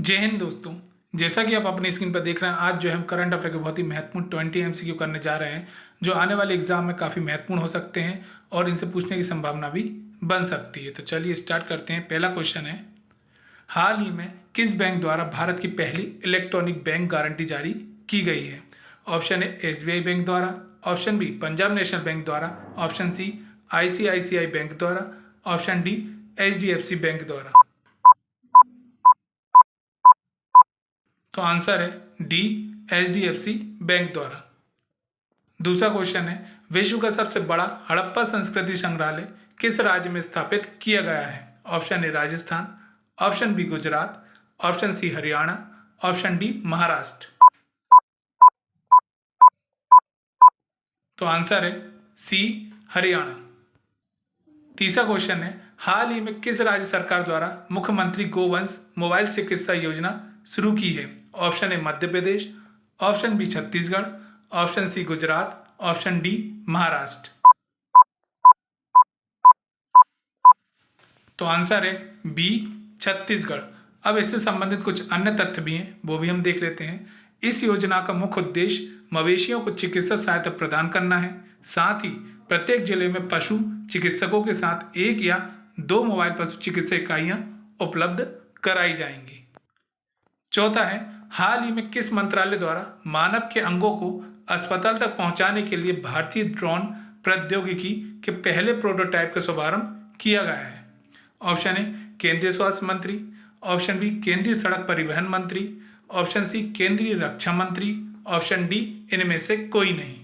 जय हिंद दोस्तों। जैसा कि आप अपनी स्क्रीन पर देख रहे हैं, आज जो है हम करंट अफेयर के बहुत ही महत्वपूर्ण 20 एमसीक्यू करने जा रहे हैं, जो आने वाले एग्जाम में काफ़ी महत्वपूर्ण हो सकते हैं और इनसे पूछने की संभावना भी बन सकती है। तो चलिए स्टार्ट करते हैं। पहला क्वेश्चन है, हाल ही में किस बैंक द्वारा भारत की पहली इलेक्ट्रॉनिक बैंक गारंटी जारी की गई है? ऑप्शन ए एसबीआई बैंक द्वारा, option B Punjab national bank द्वारा, ऑप्शन सी आईसीआईसीआई बैंक द्वारा, ऑप्शन डी एचडीएफसी बैंक द्वारा। तो आंसर है डी, एचडीएफसी बैंक द्वारा। दूसरा क्वेश्चन है, विश्व का सबसे बड़ा हड़प्पा संस्कृति संग्रहालय किस राज्य में स्थापित किया गया है? Option A Rajasthan, option B Gujarat, option C Haryana, option D Maharashtra. तो आंसर है सी, हरियाणा। तीसरा क्वेश्चन है, हाल ही में किस राज्य सरकार द्वारा मुख्यमंत्री गोवंश मोबाइल चिकित्सा योजना शुरू की है? Option A Madhya Pradesh, option B Chhattisgarh, option C Gujarat, option D Maharashtra. तो आंसर है बी, छत्तीसगढ़। अब इससे संबंधित कुछ अन्य तथ्य भी हैं, वो भी हम देख लेते हैं। इस योजना का मुख्य उद्देश्य मवेशियों को चिकित्सा सहायता प्रदान करना है। साथ ही प्रत्येक जिले में पशु चिकित्सकों के साथ 1 या 2 मोबाइल पशु चिकित्सा इकाइयां उपलब्ध कराई जाएंगी। चौथा है, हाल ही में किस मंत्रालय द्वारा मानव के अंगों को अस्पताल तक पहुंचाने के लिए भारतीय ड्रोन प्रौद्योगिकी के पहले प्रोटोटाइप का शुभारंभ किया गया है? ऑप्शन ए केंद्रीय स्वास्थ्य मंत्री, ऑप्शन बी केंद्रीय सड़क परिवहन मंत्री, ऑप्शन सी केंद्रीय रक्षा मंत्री, ऑप्शन डी इनमें से कोई नहीं।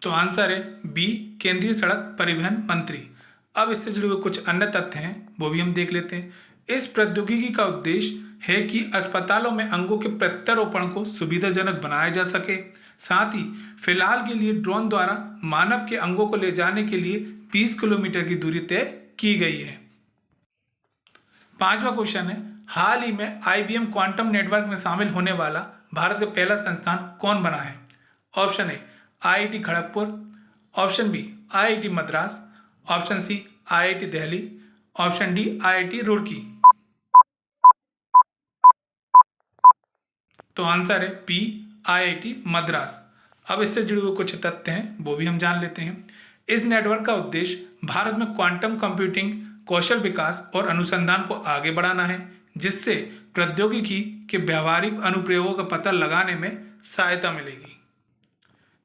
तो आंसर है बी, केंद्रीय सड़क परिवहन मंत्री। अब इससे जुड़े हुए कुछ अन्य तथ्य हैं, वो भी हम देख लेते हैं। इस प्रौद्योगिकी का उद्देश्य है कि अस्पतालों में अंगों के प्रत्यारोपण को सुविधाजनक बनाया जा सके। साथ ही फिलहाल के लिए ड्रोन द्वारा मानव के अंगों को ले जाने के लिए 20 किलोमीटर की दूरी तय की गई है। पांचवा क्वेश्चन है, हाल ही में IBM क्वांटम नेटवर्क में शामिल होने वाला भारत का पहला संस्थान कौन बना है? Option A IIT Kharagpur, option B IIT Madras, option C IIT Delhi, option D IIT Roorkee. तो आंसर है बी, IIT मद्रास। अब इससे जुड़े हुए कुछ तथ्य हैं, वो भी हम जान लेते हैं। इस नेटवर्क का उद्देश्य भारत में क्वांटम कंप्यूटिंग कौशल विकास और अनुसंधान को आगे बढ़ाना है, जिससे प्रौद्योगिकी के व्यावहारिक अनुप्रयोगों का पता लगाने में सहायता मिलेगी।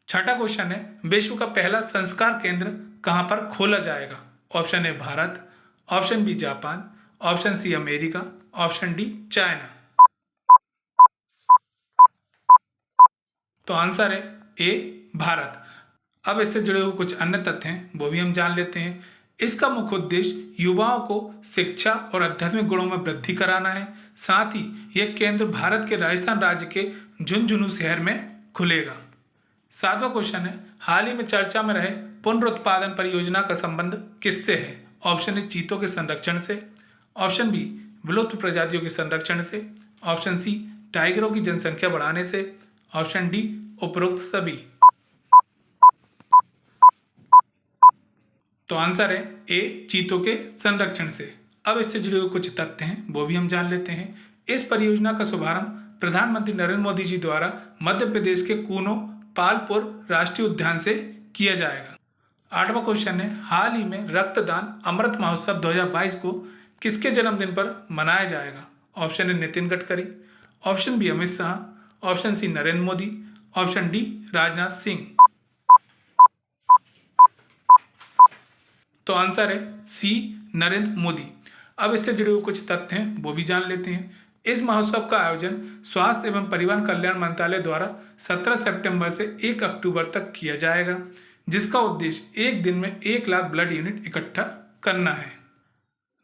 छठा क्वेश्चन है, विश्व का पहला संस्कार केंद्र कहां पर खोला जाएगा? Option A Bharat, option B Japan, option C America, option D China. तो आंसर है ए, भारत। अब इससे जुड़े हुए कुछ अन्य तथ्य हैं, वो भी हम जान लेते हैं। इसका मुख्य उद्देश्य युवाओं को शिक्षा और आध्यात्मिक गुणों में वृद्धि कराना है। साथ ही यह केंद्र भारत के राजस्थान राज्य के झुंझुनू शहर में खुलेगा। सातवां क्वेश्चन है, हाल ही में चर्चा में रहे पुनरुत्पादन परियोजना का संबंध किससे है? ऑप्शन ए चीतों के संरक्षण से, ऑप्शन बी विलुप्त प्रजातियों के संरक्षण से, ऑप्शन सी टाइगरों की जनसंख्या बढ़ाने से, ऑप्शन डी उपरोक्त सभी। तो आंसर है ए, चीतों के संरक्षण से। अब इससे जुड़े हुए कुछ तथ्य हैं, वो भी हम जान लेते हैं। इस परियोजना का शुभारंभ प्रधानमंत्री नरेंद्र मोदी जी द्वारा मध्य प्रदेश के कूनो पालपुर राष्ट्रीय उद्यान से किया जाएगा। आठवां क्वेश्चन है, हाल ही में रक्तदान अमृत महोत्सव 2022 को किसके जन्मदिन पर मनाया जाएगा? Option A Nitin Gadkari, option B Amit Shah, option C Narendra Modi, option D Rajnath Singh. तो आंसर है सी, नरेंद्र मोदी। अब इससे जुड़े हुए कुछ तथ्य हैं, वो भी जान लेते हैं। इस महोत्सव का आयोजन स्वास्थ्य एवं परिवार कल्याण मंत्रालय द्वारा 17 सितंबर से 1 अक्टूबर तक किया जाएगा, जिसका उद्देश्य एक दिन में 1 लाख ब्लड यूनिट इकट्ठा करना है।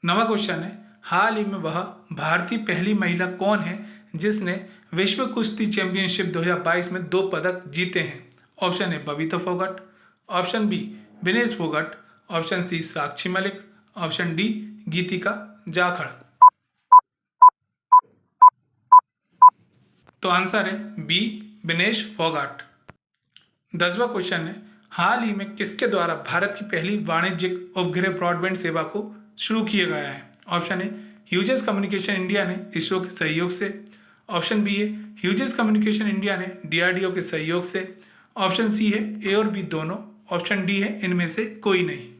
नवा क्वेश्चन है, हाल ही में वह भारतीय पहली महिला कौन है जिसने विश्व कुश्ती चैंपियनशिप 2022 में 2 पदक जीते हैं? Option A Babita Phogat, option B Vinesh Phogat, option C Sakshi Malik, option D Geetika Jakhar. तो आंसर है बी, विनेश फोगाट। 10वां क्वेश्चन है, हाल ही में किसके द्वारा भारत की पहली वाणिज्यिक उपग्रह ब्रॉडबैंड सेवा को शुरू किया गया है? ऑप्शन ए ह्यूजेस कम्युनिकेशन इंडिया ने इसरो के सहयोग से। ऑप्शन बी है ह्यूजेस कम्युनिकेशन इंडिया ने डीआरडीओ के सहयोग से। ऑप्शन सी है ए और बी दोनों। ऑप्शन डी है इनमें से कोई नहीं।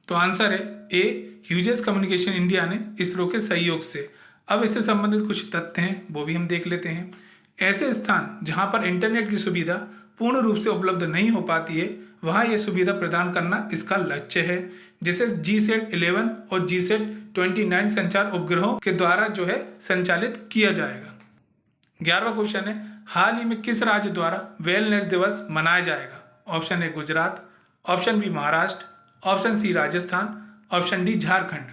तो आंसर है ए ह्यूजेस कम्युनिकेशन इंडिया ने इसरो के सहयोग से। अब इससे संबंधित कुछ तथ्य हैं, वो भी हम देख लेते हैं। ऐसे स्थान जहां पर इंटरनेट की सुविधा पूर्ण रूप से उपलब्ध नहीं हो पाती है, वहां यह सुविधा प्रदान करना इसका लक्ष्य है, जिसे GSAT-11 और GSAT-29 संचार उपग्रहों के द्वारा जो है संचालित किया जाएगा। 11वां क्वेश्चन है हाल ही में किस राज्य द्वारा वेलनेस दिवस मनाया जाएगा? Option A Gujarat, option B Maharashtra, option C Rajasthan, option D Jharkhand.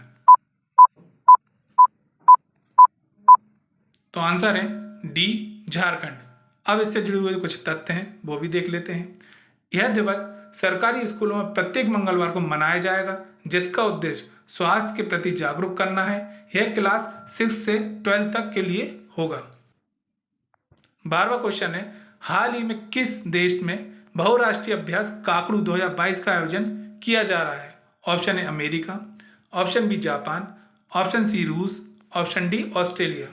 तो आंसर है डी झारखंड। अब इससे जुड़े हुए कुछ तथ्य हैं, वो भी देख लेते हैं। यह दिवस सरकारी स्कूलों में प्रत्येक मंगलवार को मनाया जाएगा, जिसका उद्देश्य स्वास्थ्य के प्रति जागरूक करना है। यह क्लास 6 से 12 तक के लिए होगा। 12वां क्वेश्चन है हाल ही में किस देश में बहुराष्ट्रीय अभ्यास काकरू 2022 का आयोजन किया जा रहा है? Option A America, option B Japan, option C रूस, ऑप्शन डी ऑस्ट्रेलिया।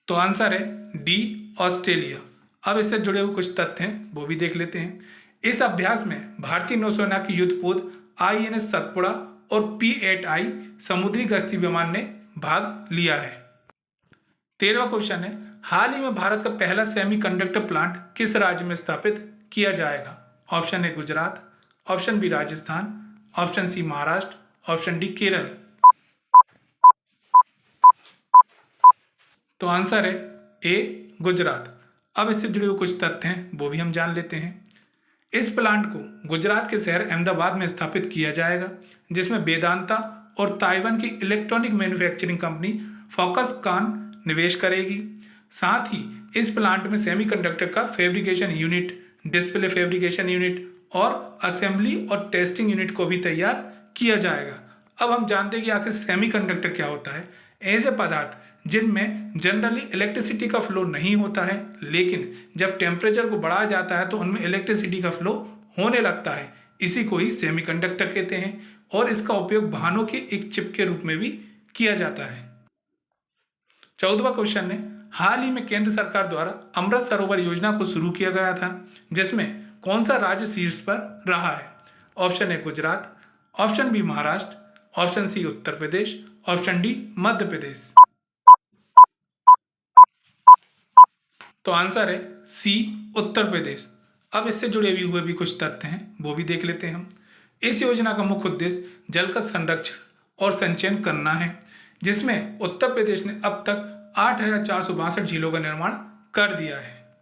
तो आंसर है डी ऑस्ट्रेलिया। अब इससे जुड़े हुए कुछ तथ्य हैं, वो भी देख लेते हैं। इस अभ्यास में भारतीय नौसेना की युद्धपोत INS सतपुड़ा और P-8I समुद्री गश्ती विमान ने भाग लिया है। 13वां क्वेश्चन है हाल ही में भारत का पहला सेमीकंडक्टर प्लांट किस राज्य में स्थापित किया जाएगा? Option A Gujarat, option B Rajasthan, option C Maharashtra, option D Kerala. तो आंसर है ए गुजरात। अब इससे जुड़े हुए कुछ तथ्य हैं, वो भी हम जान लेते हैं। इस प्लांट को गुजरात के शहर अहमदाबाद में स्थापित किया जाएगा, जिसमें वेदांता और ताइवान की इलेक्ट्रॉनिक मैन्युफैक्चरिंग कंपनी फॉक्सकॉन निवेश करेगी। साथ ही इस प्लांट में सेमीकंडक्टर का fabrication unit, display fabrication unit और असेंबली और टेस्टिंग यूनिट को भी तैयार किया जाएगा। अब हम जानते हैं कि आखिर सेमीकंडक्टर क्या होता है। ऐसे पदार्थ जिनमें जनरली इलेक्ट्रिसिटी का फ्लो नहीं होता है, लेकिन जब टेम्परेचर को बढ़ाया जाता है तो उनमें इलेक्ट्रिसिटी का फ्लो होने लगता है, इसी को ही सेमीकंडक्टर कहते हैं। और इसका उपयोग वाहनों के एक चिप के रूप में भी किया जाता है। 14वां क्वेश्चन है हाल ही में केंद्र सरकार द्वारा अमृत सरोवर योजना को शुरू किया गया था, जिसमें कौन सा राज्य शीर्ष पर रहा है? Option A Gujarat, option B Maharashtra, option C Uttar Pradesh, option D Madhya Pradesh. तो आंसर है सी उत्तर प्रदेश। अब इससे जुड़े हुए भी कुछ तथ्य हैं, वो भी देख लेते हैं हम। इस योजना का मुख्य उद्देश्य जल का संरक्षण और संचयन करना है, जिसमें उत्तर प्रदेश ने अब तक 8,462 झीलों का निर्माण कर दिया है।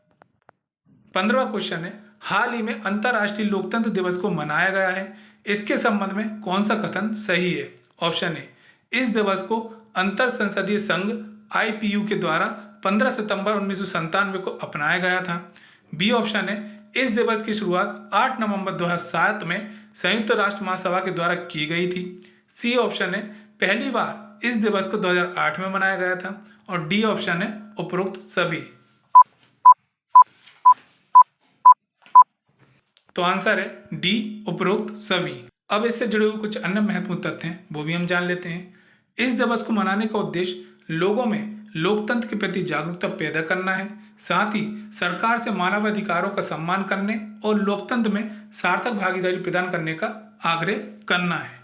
15वां क्वेश्चन है हाल ही में अंतर्राष्ट्रीय लोकतंत्र दिवस को मनाया गया है, इसके संबंध में कौन सा कथन सही है? ऑप्शन ए इस दिवस को अंतर संसदीय संघ IPU के द्वारा 15 सितंबर 1997 को अपनाया गया था। बी ऑप्शन है इस दिवस की शुरुआत 8 नवंबर 2007 में संयुक्त राष्ट्र महासभा के द्वारा की गई थी। सी ऑप्शन है पहली बार इस दिवस को 2008 में मनाया गया था। और डी ऑप्शन है उपरोक्त सभी। तो आंसर है डी उपरोक्त सभी। अब इससे जुड़े हुए कुछ अन्य महत्वपूर्ण तथ्य हैं, वो भी हम जान लेते हैं। इस दिवस को मनाने का उद्देश्य लोगों में लोकतंत्र के प्रति जागरूकता पैदा करना है, साथ ही सरकार से मानवाधिकारों का सम्मान करने और लोकतंत्र में सार्थक भागीदारी प्रदान करने का आग्रह करना है।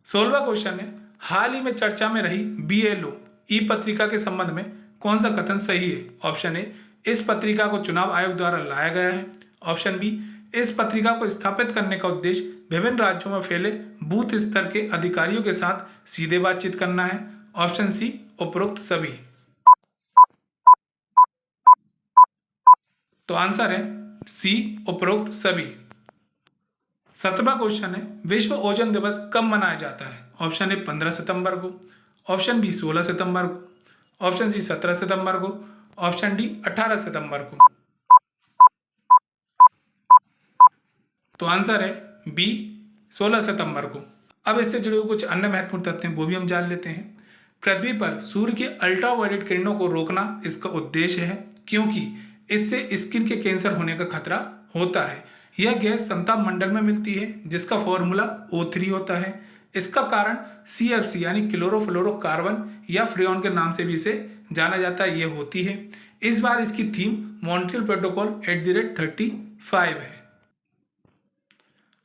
16वां क्वेश्चन है हाल ही में चर्चा में रही BLO पत्रिका के संबंध में कौन सा कथन सही है? ऑप्शन ए इस पत्रिका को चुनाव आयोग द्वारा लाया गया है। ऑप्शन बी इस पत्रिका को स्थापित करने का उद्देश्य विभिन्न राज्यों में फैले बूथ स्तर के अधिकारियों के साथ सीधे बातचीत करना है। ऑप्शन सी उपरोक्त सभी। तो आंसर है सी उपरोक्त सभी। 17वां क्वेश्चन है विश्व ओजोन दिवस कब मनाया जाता है? ऑप्शन ए 15 सितंबर को, ऑप्शन बी 16 सितंबर को, ऑप्शन सी 17 सितंबर को, ऑप्शन डी 18 सितंबर को। तो आंसर है बी 16 सितंबर को। अब इससे जुड़े हुए कुछ अन्य महत्वपूर्ण तथ्य हैं, वो भी हम जान लेते हैं। पृथ्वी पर सूर्य की अल्ट्रावायलेट किरणों को रोकना इसका उद्देश्य है, क्योंकि इससे स्किन के कैंसर होने का खतरा होता है। यह गैस समताप मंडल में मिलती है जिसका फॉर्मूला O3 होता है। इसका कारण CFC यानी क्लोरोफ्लोरोकार्बन या फ्रेऑन के नाम से भी इसे जाना जाता है, ये होती है। इस बार इसकी थीम मॉन्ट्रियल प्रोटोकॉल @35 है।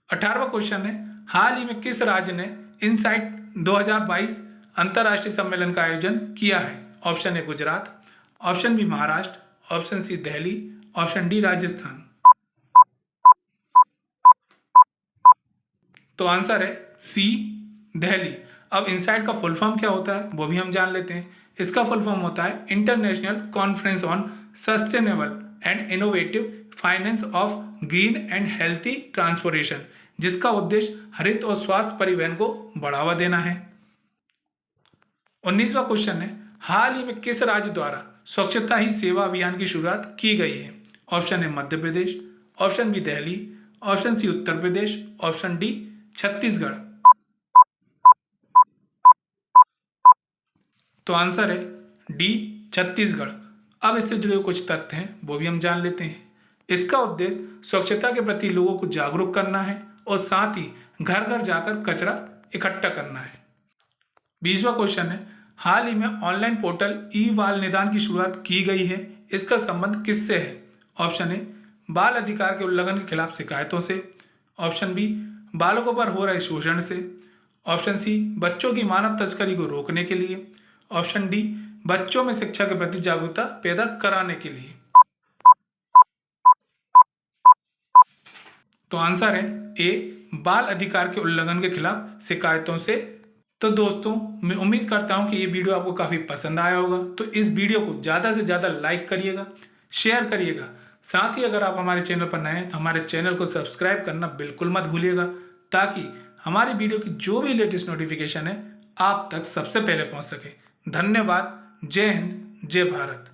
18वां क्वेश्चन है, हाल ही में किस राज्य ने इनसाइट 2022 अंतरराष्ट्रीय सम्मेलन का आयोजन किया है? Option A Gujarat, option B Maharashtra, option C Delhi, option D Rajasthan. तो आंसर है सी दिल्ली। अब इनसाइट का फुल फॉर्म क्या होता है वो भी हम जान लेते हैं। इसका फुल फॉर्म होता है international conference on sustainable and innovative finance of green and healthy transportation, जिसका उद्देश्य हरित और स्वास्थ्य परिवहन को बढ़ावा देना है। 19वां क्वेश्चन है, हाल ही में किस राज्य द्वारा स्वच्छता ही सेवा अभियान की शुरुआत की गई है? Option A Madhya Pradesh, option B Delhi, option C Uttar Pradesh, option D Chhattisgarh. तो आंसर है डी छत्तीसगढ़। अब इससे जुड़े कुछ तथ्य हैं वो भी हम जान लेते हैं। इसका उद्देश्य स्वच्छता के प्रति लोगों को जागरूक करना है और साथ ही घर घर जाकर कचरा इकट्ठा करना है। 20वां क्वेश्चन है, हाल ही में ऑनलाइन पोर्टल ई बाल निदान की शुरुआत की गई है, इसका संबंध किससे है? ऑप्शन ए बाल अधिकार के उल्लंघन के खिलाफ शिकायतों से, ऑप्शन बी बालकों पर हो रहे शोषण से, ऑप्शन सी बच्चों की मानव तस्करी को रोकने के लिए, ऑप्शन डी बच्चों में शिक्षा के प्रति जागरूकता पैदा कराने के लिए। तो आंसर है ए बाल अधिकार के उल्लंघन के खिलाफ शिकायतों से। तो दोस्तों मैं उम्मीद करता हूं कि ये वीडियो आपको काफ़ी पसंद आया होगा, तो इस वीडियो को ज़्यादा से ज़्यादा लाइक करिएगा, शेयर करिएगा। साथ ही अगर आप हमारे चैनल पर नए हैं तो हमारे चैनल को सब्सक्राइब करना बिल्कुल मत भूलिएगा, ताकि हमारी वीडियो की जो भी लेटेस्ट नोटिफिकेशन है आप तक सबसे पहले पहुंच सके। धन्यवाद। जय हिंद, जय भारत।